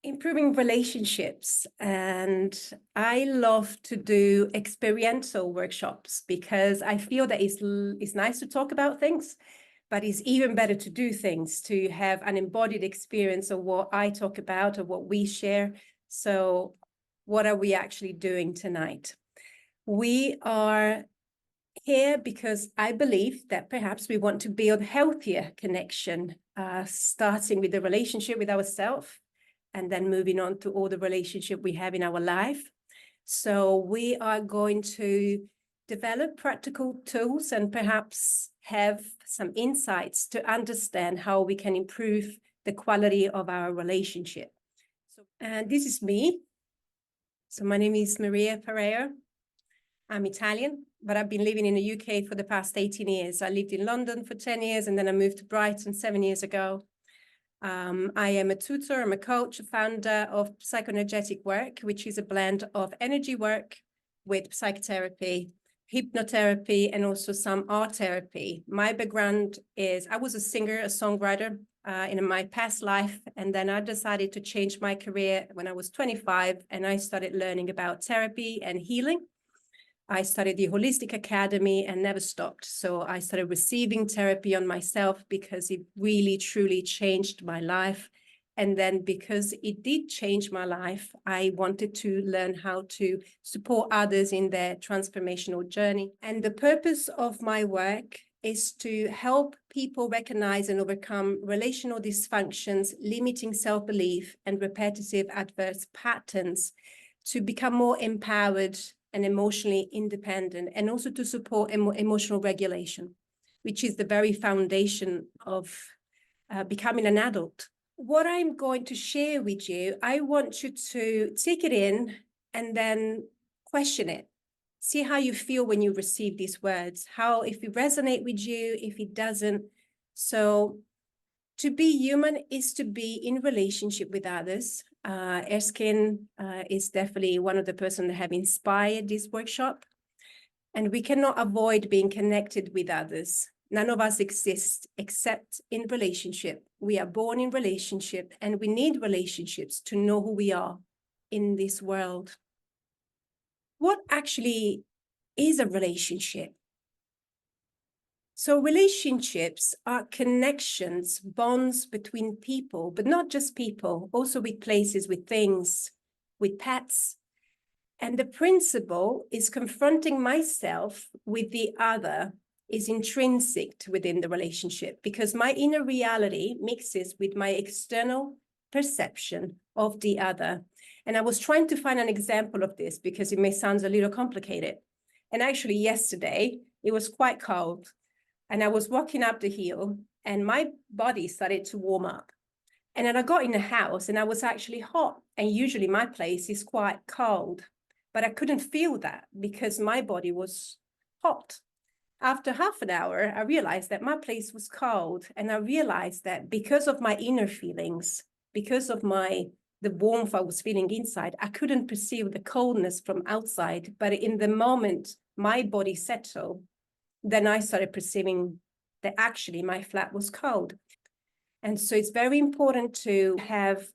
improving relationships. And I love to do experiential workshops because I feel that it's nice to talk about things, but it's even better to do things, to have an embodied experience of what I talk about or what we share. So what are we actually doing tonight? We are here because I believe that perhaps we want to build healthier connection, starting with the relationship with ourselves, and then moving on to all the relationship we have in our life. So we are going to develop practical tools and perhaps have some insights to understand how we can improve the quality of our relationship. And this is me. So my name is Maria Pereira. I'm Italian, but I've been living in the UK for the past 18 years. I lived in London for 10 years, and then I moved to Brighton 7 years ago. I am a tutor, I'm a coach, a founder of Psychoenergetic work, which is a blend of energy work with psychotherapy, hypnotherapy, and also some art therapy. My background is I was a singer, a songwriter in my past life, and then I decided to change my career when I was 25, and I started learning about therapy and healing. I studied the Holistic Academy and never stopped. So I started receiving therapy on myself because it really, truly changed my life. And then because it did change my life, I wanted to learn how to support others in their transformational journey. And the purpose of my work is to help people recognize and overcome relational dysfunctions, limiting self-belief, and repetitive adverse patterns to become more empowered and emotionally independent, and also to support emotional regulation, which is the very foundation of becoming an adult. What I'm going to share with you, I want you to take it in and then question it. See how you feel when you receive these words, how if it resonates with you, if it doesn't. So to be human is to be in relationship with others. Erskine is definitely one of the persons that have inspired this workshop. And we cannot avoid being connected with others. None of us exist except in relationship. We are born in relationship, and we need relationships to know who we are in this world. What actually is a relationship? So relationships are connections, bonds between people, but not just people, also with places, with things, with pets. And the principle is confronting myself with the other is intrinsic within the relationship, because my inner reality mixes with my external perception of the other. And I was trying to find an example of this because it may sound a little complicated. And actually yesterday, it was quite cold. And I was walking up the hill and my body started to warm up. And then I got in the house and I was actually hot. And usually my place is quite cold, but I couldn't feel that because my body was hot. After half an hour, I realized that my place was cold. And I realized that because of my inner feelings, because of the warmth I was feeling inside, I couldn't perceive the coldness from outside. But in the moment my body settled, then I started perceiving that actually my flat was cold. And so it's very important to have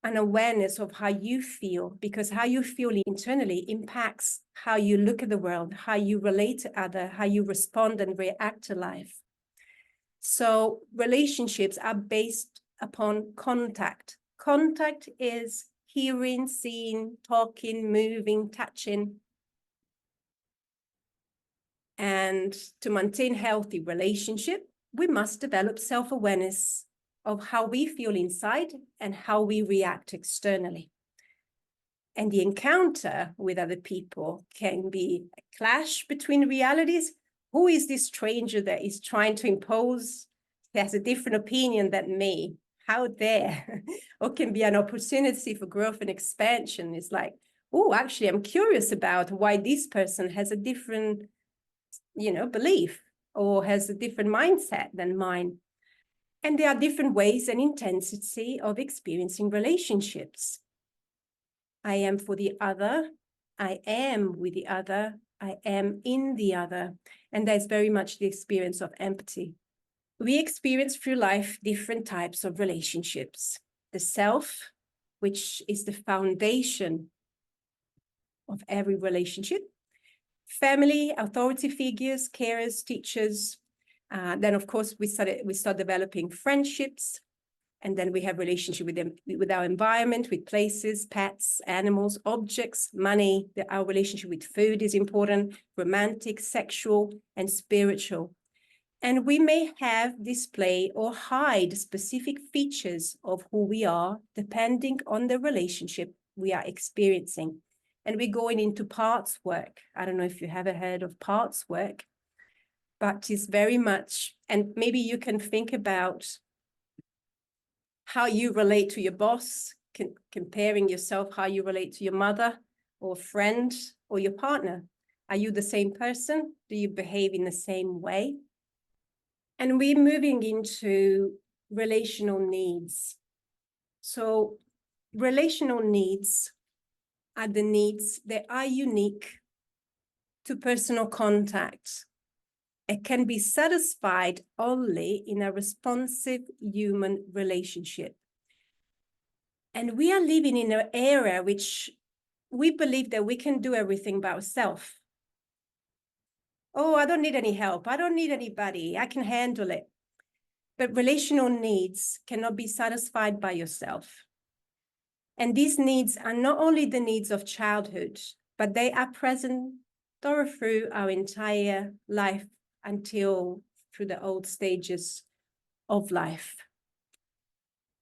an awareness of how you feel, because how you feel internally impacts how you look at the world, how you relate to others, how you respond and react to life. So relationships are based upon contact. Contact is hearing, seeing, talking, moving, touching. And to maintain healthy relationship, we must develop self-awareness of how we feel inside and how we react externally. And the encounter with other people can be a clash between realities. Who is this stranger that is trying to impose, has a different opinion than me? How dare? Or can be an opportunity for growth and expansion. It's like, oh, actually, I'm curious about why this person has a different belief or has a different mindset than mine. And there are different ways and intensity of experiencing relationships. I am for the other, I am with the other, I am in the other. And that's very much the experience of empathy. We experience through life different types of relationships. The self, which is the foundation of every relationship. Family, authority figures, carers, teachers. Then, of course, we start developing friendships. And then we have relationship with our environment, with places, pets, animals, objects, money. Our relationship with food is important, romantic, sexual, and spiritual. And we may have, display, or hide specific features of who we are, depending on the relationship we are experiencing. And we're going into parts work. I don't know if you haven't heard of parts work, but it's very much, and maybe you can think about how you relate to your boss, comparing yourself, how you relate to your mother or friend or your partner. Are you the same person? Do you behave in the same way? And we're moving into relational needs. So relational needs are the needs that are unique to personal contact. It can be satisfied only in a responsive human relationship. And we are living in an era which we believe that we can do everything by ourselves. Oh, I don't need any help. I don't need anybody. I can handle it. But relational needs cannot be satisfied by yourself. And these needs are not only the needs of childhood, but they are present through our entire life until through the old stages of life.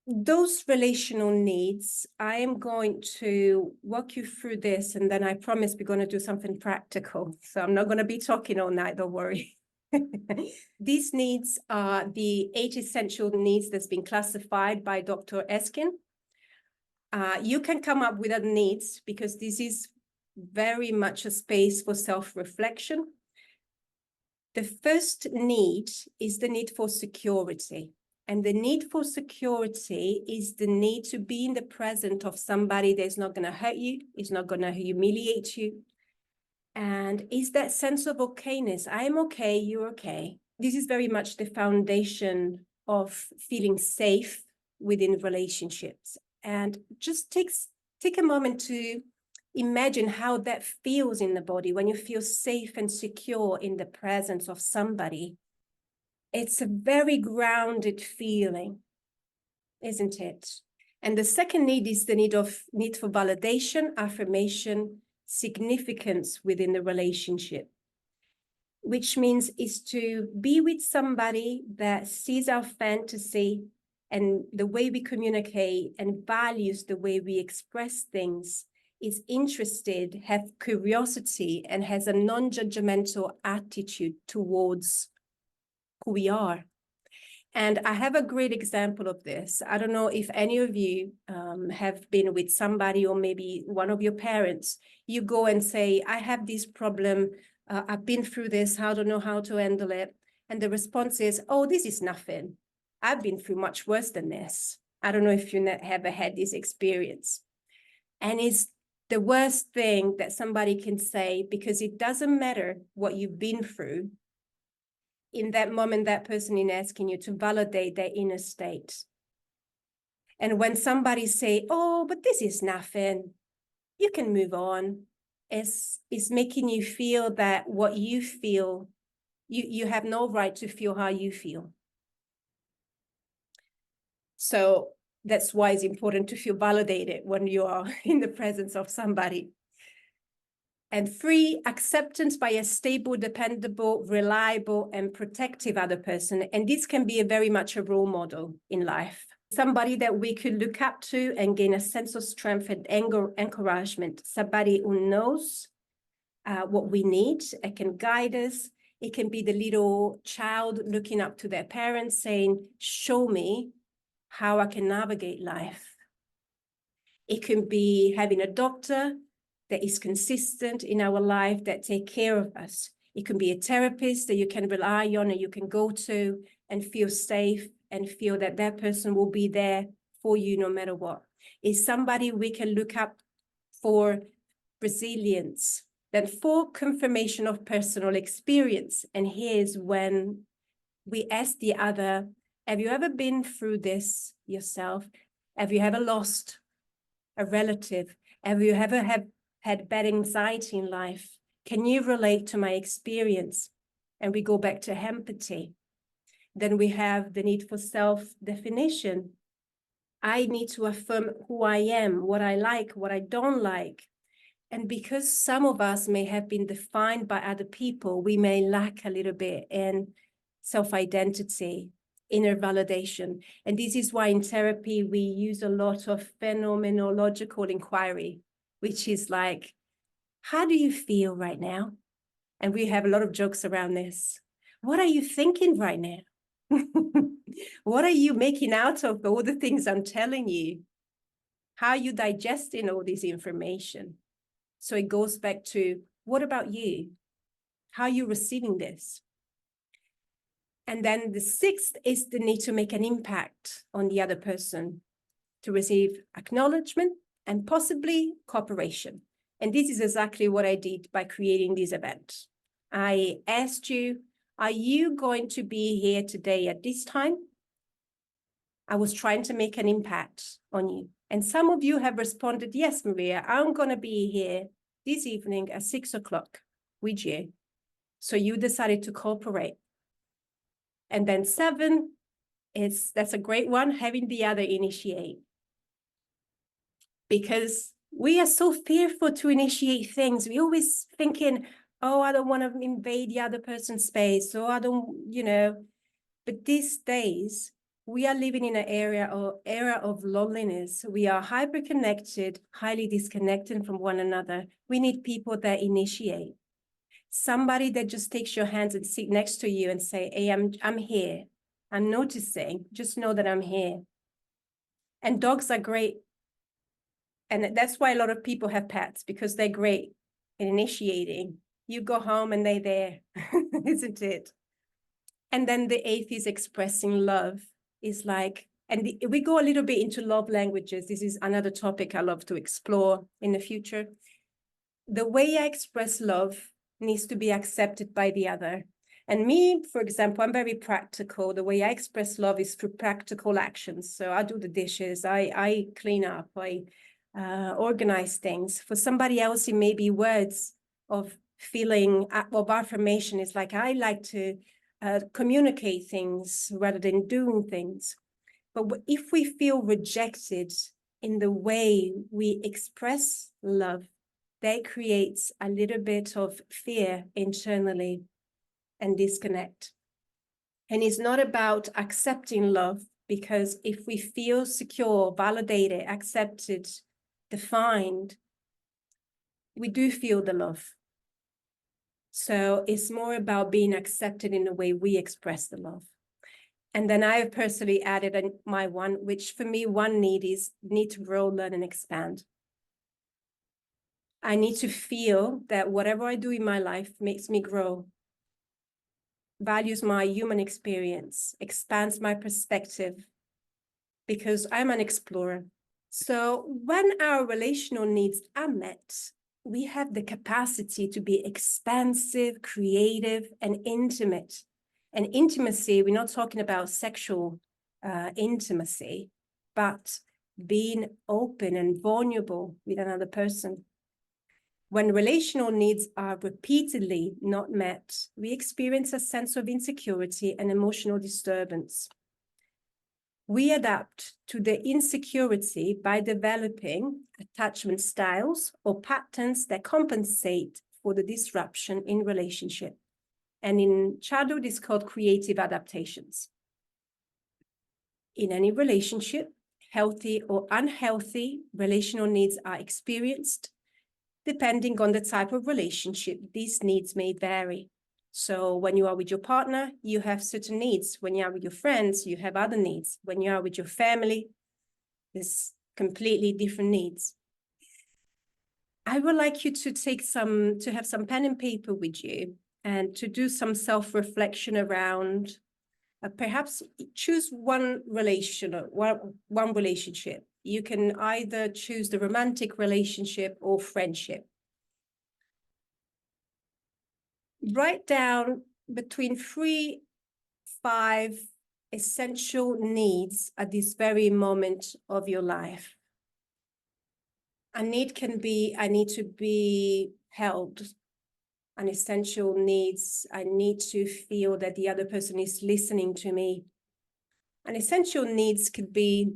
Those relational needs, I am going to walk you through this, and then I promise we're going to do something practical. So I'm not going to be talking all night, don't worry. These needs are the 8 essential needs that's been classified by Dr. Erskine. You can come up with other needs because this is very much a space for self-reflection. The first need is the need for security. And the need for security is the need to be in the presence of somebody that's not going to hurt you, is not going to humiliate you. And is that sense of okayness. I am okay, you're okay. This is very much the foundation of feeling safe within relationships. And just take a moment to imagine how that feels in the body when you feel safe and secure in the presence of somebody. It's a very grounded feeling, isn't it? And the second need is the need for validation, affirmation, significance within the relationship, which means is to be with somebody that sees our fantasy and the way we communicate and values the way we express things, is interested, have curiosity, and has a non-judgmental attitude towards who we are. And I have a great example of this. I don't know if any of you have been with somebody or maybe one of your parents. You go and say, I have this problem. I've been through this. I don't know how to handle it. And the response is, oh, this is nothing. I've been through much worse than this. I don't know if you have ever had this experience. And it's the worst thing that somebody can say, because it doesn't matter what you've been through. In that moment, that person is asking you to validate their inner state. And when somebody say, oh, but this is nothing, you can move on. It's making you feel that what you feel, you have no right to feel how you feel. So that's why it's important to feel validated when you are in the presence of somebody. And 3, acceptance by a stable, dependable, reliable, and protective other person. And this can be very much a role model in life. Somebody that we could look up to and gain a sense of strength and encouragement. Somebody who knows what we need. It can guide us. It can be the little child looking up to their parents saying, show me how I can navigate life. It can be having a doctor that is consistent in our life, that take care of us. It can be a therapist that you can rely on and you can go to and feel safe and feel that that person will be there for you no matter what. It's somebody we can look up for resilience. Then 4, confirmation of personal experience. And here's when we ask the other, have you ever been through this yourself? Have you ever lost a relative? Have you ever had bad anxiety in life? Can you relate to my experience? And we go back to empathy. Then we have the need for self-definition. I need to affirm who I am, what I like, what I don't like. And because some of us may have been defined by other people, we may lack a little bit in self-identity, inner validation. And this is why in therapy, we use a lot of phenomenological inquiry, which is like, how do you feel right now? And we have a lot of jokes around this. What are you thinking right now? What are you making out of all the things I'm telling you? How are you digesting all this information? So it goes back to, what about you? How are you receiving this? And then the sixth is the need to make an impact on the other person, to receive acknowledgement and possibly cooperation. And this is exactly what I did by creating this event. I asked you, are you going to be here today at this time? I was trying to make an impact on you. And some of you have responded, yes, Maria, I'm going to be here this evening at 6 o'clock with you. So you decided to cooperate. And then 7 that's a great one, having the other initiate. Because we are so fearful to initiate things. We always thinking, oh, I don't want to invade the other person's space. So I don't, but these days we are living in an era of loneliness. We are hyper-connected, highly disconnected from one another. We need people that initiate. Somebody that just takes your hands and sit next to you and say, hey, I'm here. I'm noticing. Just know that I'm here. And dogs are great. And that's why a lot of people have pets, because they're great in initiating. You go home and they're there, isn't it? And then the 8th is expressing love. Is like, and we go a little bit into love languages. This is another topic I love to explore in the future. The way I express love needs to be accepted by the other. And me, for example, I'm very practical. The way I express love is through practical actions. So I do the dishes, I clean up, I organize things. For somebody else, it may be words of feeling, of affirmation. It's like, I like to communicate things rather than doing things. But if we feel rejected in the way we express love, that creates a little bit of fear internally and disconnect. And it's not about accepting love, because if we feel secure, validated, accepted, defined, we do feel the love. So it's more about being accepted in the way we express the love. And then I have personally added my one, which for me, one need is need to grow, learn, and expand. I need to feel that whatever I do in my life makes me grow, values my human experience, expands my perspective, because I'm an explorer. So when our relational needs are met, we have the capacity to be expansive, creative, and intimate. And intimacy, we're not talking about sexual intimacy, but being open and vulnerable with another person. When relational needs are repeatedly not met, we experience a sense of insecurity and emotional disturbance. We adapt to the insecurity by developing attachment styles or patterns that compensate for the disruption in relationship. And in childhood, it's called creative adaptations. In any relationship, healthy or unhealthy, relational needs are experienced. Depending on the type of relationship, these needs may vary. So when you are with your partner, you have certain needs. When you are with your friends, you have other needs. When you are with your family, there's completely different needs. I would like you to have some pen and paper with you and to do some self-reflection around, perhaps choose one relationship. You can either choose the romantic relationship or friendship. Write down between 3, 5 essential needs at this very moment of your life. A need can be, I need to be held. An essential needs, I need to feel that the other person is listening to me. An essential needs could be,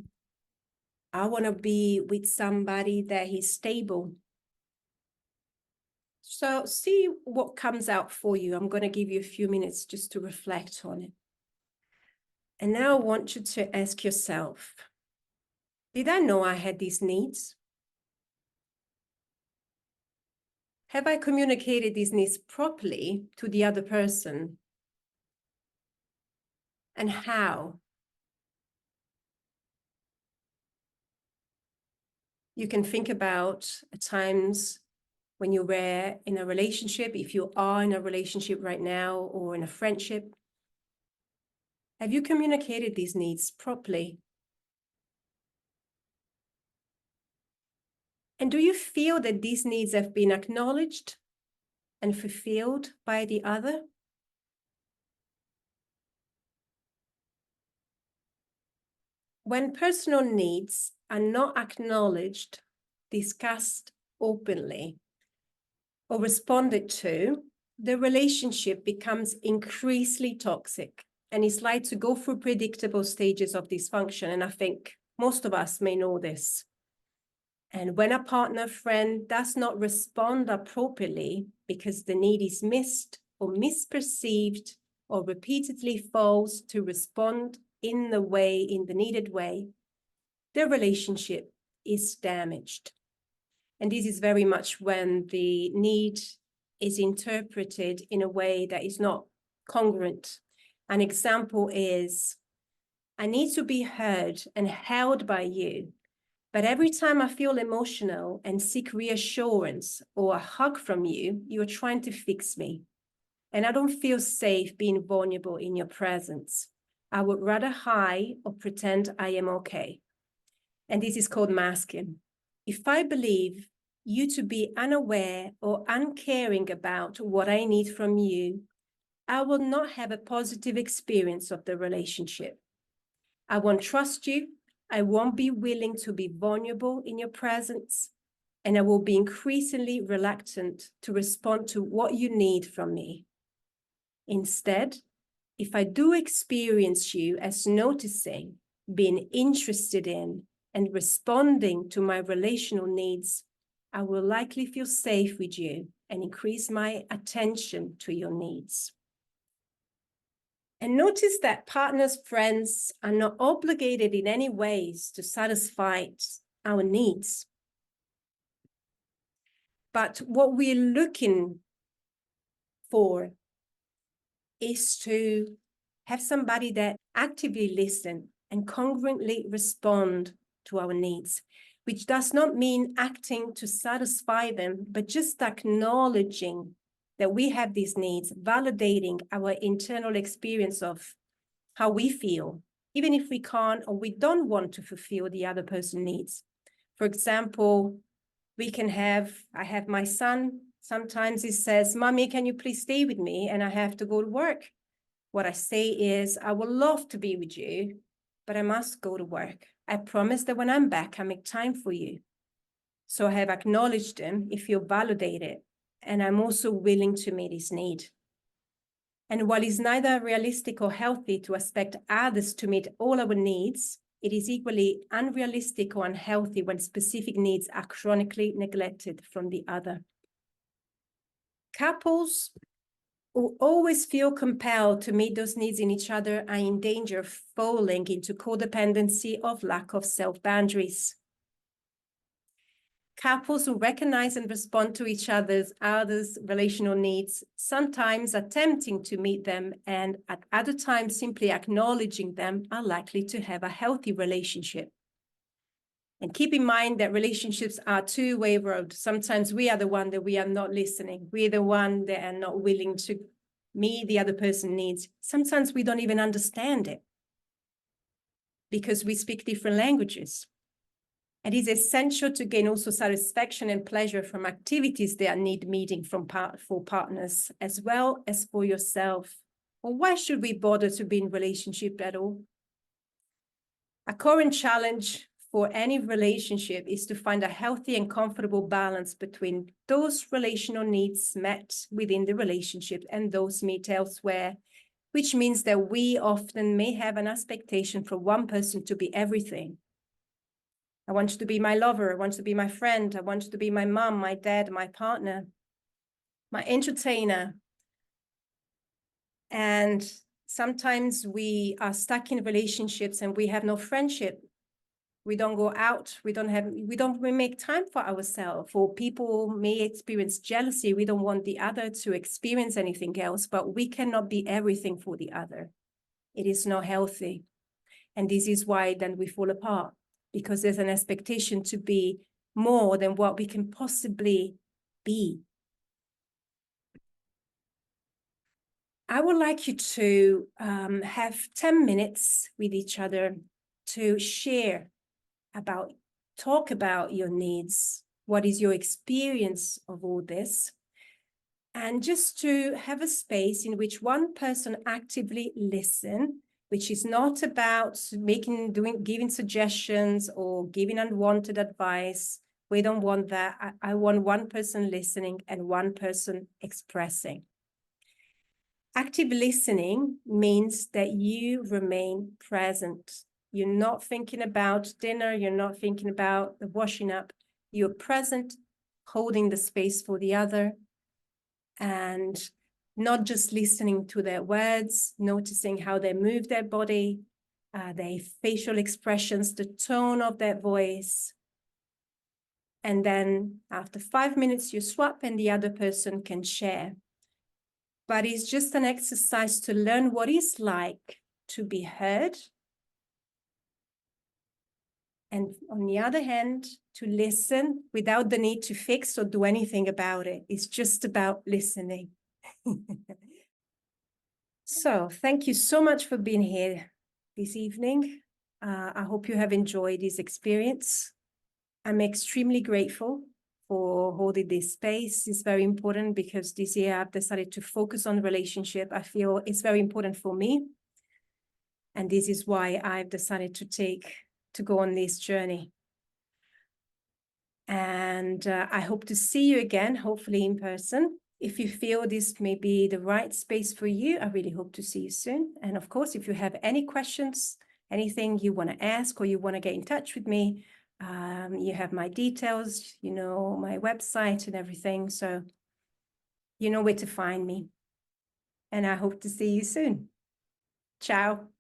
I want to be with somebody that is stable. So see what comes out for you. I'm going to give you a few minutes just to reflect on it. And now I want you to ask yourself, did I know I had these needs? Have I communicated these needs properly to the other person? And how? You can think about times when you were in a relationship, if you are in a relationship right now or in a friendship. Have you communicated these needs properly? And do you feel that these needs have been acknowledged and fulfilled by the other? When personal needs are not acknowledged, discussed openly, or responded to, the relationship becomes increasingly toxic and is likely to go through predictable stages of dysfunction. And I think most of us may know this. And when a partner, friend does not respond appropriately because the need is missed or misperceived or repeatedly fails to respond in the needed way, the relationship is damaged. And this is very much when the need is interpreted in a way that is not congruent. An example is, I need to be heard and held by you, but every time I feel emotional and seek reassurance or a hug from you, you're trying to fix me. And I don't feel safe being vulnerable in your presence. I would rather hide or pretend I am okay. And this is called masking. If I believe you to be unaware or uncaring about what I need from you, I will not have a positive experience of the relationship. I won't trust you. I won't be willing to be vulnerable in your presence, and I will be increasingly reluctant to respond to what you need from me. Instead, if I do experience you as noticing, being interested in, and responding to my relational needs, I will likely feel safe with you and increase my attention to your needs. And notice that partners, friends are not obligated in any ways to satisfy our needs. But what we're looking for is to have somebody that actively listen and congruently respond to our needs, which does not mean acting to satisfy them, but just acknowledging that we have these needs, validating our internal experience of how we feel, even if we can't or we don't want to fulfill the other person's needs. For example, I have my son, sometimes he says, Mommy, can you please stay with me? And I have to go to work. What I say is, I would love to be with you, but I must go to work. I promise that when I'm back, I make time for you. So I have acknowledged him, he feels validated, and I'm also willing to meet his need. And while it's neither realistic or healthy to expect others to meet all our needs, it is equally unrealistic or unhealthy when specific needs are chronically neglected from the other. Couples who always feel compelled to meet those needs in each other are in danger of falling into codependency of lack of self-boundaries. Couples who recognize and respond to each other's relational needs, sometimes attempting to meet them and at other times simply acknowledging them, are likely to have a healthy relationship. And keep in mind that relationships are a two-way road. Sometimes we are the one that we are not listening. We are the one that are not willing to meet the other person's needs. Sometimes we don't even understand it because we speak different languages. It is essential to gain also satisfaction and pleasure from activities that need meeting for partners, as well as for yourself. Or why should we bother to be in relationship at all? A current challenge for any relationship is to find a healthy and comfortable balance between those relational needs met within the relationship and those met elsewhere, which means that we often may have an expectation for one person to be everything. I want you to be my lover. I want you to be my friend. I want you to be my mom, my dad, my partner, my entertainer. And sometimes we are stuck in relationships and we have no friendship. We don't go out. We don't make time for ourselves. Or people may experience jealousy. We don't want the other to experience anything else, but we cannot be everything for the other. It is not healthy. And this is why then we fall apart, because there's an expectation to be more than what we can possibly be. I would like you to have 10 minutes with each other to talk about your needs. What is your experience of all this? And just to have a space in which one person actively listen, which is not about giving suggestions or giving unwanted advice. We don't want that. I want one person listening and one person expressing. Active listening means that you remain present. You're not thinking about dinner. You're not thinking about the washing up. You're present, holding the space for the other, and not just listening to their words, noticing how they move their body, their facial expressions, the tone of their voice. And then after 5 minutes, you swap and the other person can share. But it's just an exercise to learn what it's like to be heard. And on the other hand, to listen without the need to fix or do anything about it. It's just about listening. So thank you so much for being here this evening. I hope you have enjoyed this experience. I'm extremely grateful for holding this space. It's very important because this year I've decided to focus on relationship. I feel it's very important for me. And this is why I've decided to go on this journey. And I hope to see you again, hopefully in person. If you feel this may be the right space for you, I really hope to see you soon. And of course, if you have any questions, anything you want to ask or you want to get in touch with me, you have my details, you know, my website and everything. So you know where to find me. And I hope to see you soon. Ciao.